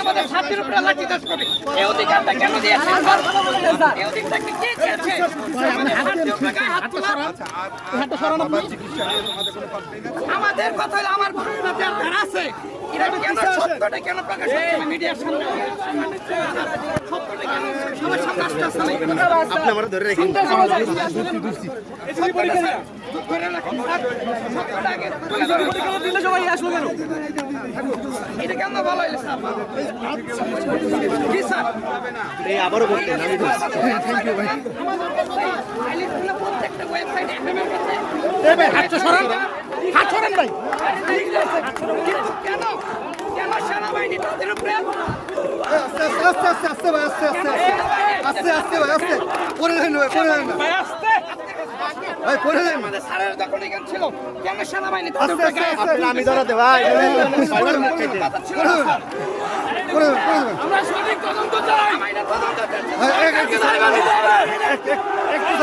আমাদের ছাত্রের উপরে লাঠি চাষ করে এই অধিকারটা কেন দিয়েছেন? এই অধিকারটা কে দিয়েছে? আমাদের কথা হলো আমার দরকার আছে, এটা কেন সত্যটা কেন প্রকাশ হচ্ছে না মিডিয়ার সামনে? সত্যটা কেন সবার সামনে আসতেছে না? আপনি আমরা ধরে রাখেন। এটা কেন ভালো হইলো স্যার? জি স্যার, এই আবারও বলতেন আমি থ্যাংক ইউ ভাই। প্রত্যেকটা ওয়েবসাইটে এই ভাই হাতটা সরান, হাত সরান ভাই। কিন্তু কেন কেন সেনাবাহিনী তাদের উপরে আস্তে আস্তে আস্তে আস্তে ভাই, আস্তে আস্তে আস্তে আস্তে ভাই, আস্তে পরে যান ভাই, পরে যান না ভাই, পরে যান। আমাদের স্যারের যখন এখানে ছিল কেন সেনাবাহিনী তাদের আস্তে উপরে আস্তে গায়ে হাত আস্তে আমি ধরাতে ভাই। কথা ছিল না, স্যার? আমরা সঠিক তদন্ত চাই। একটু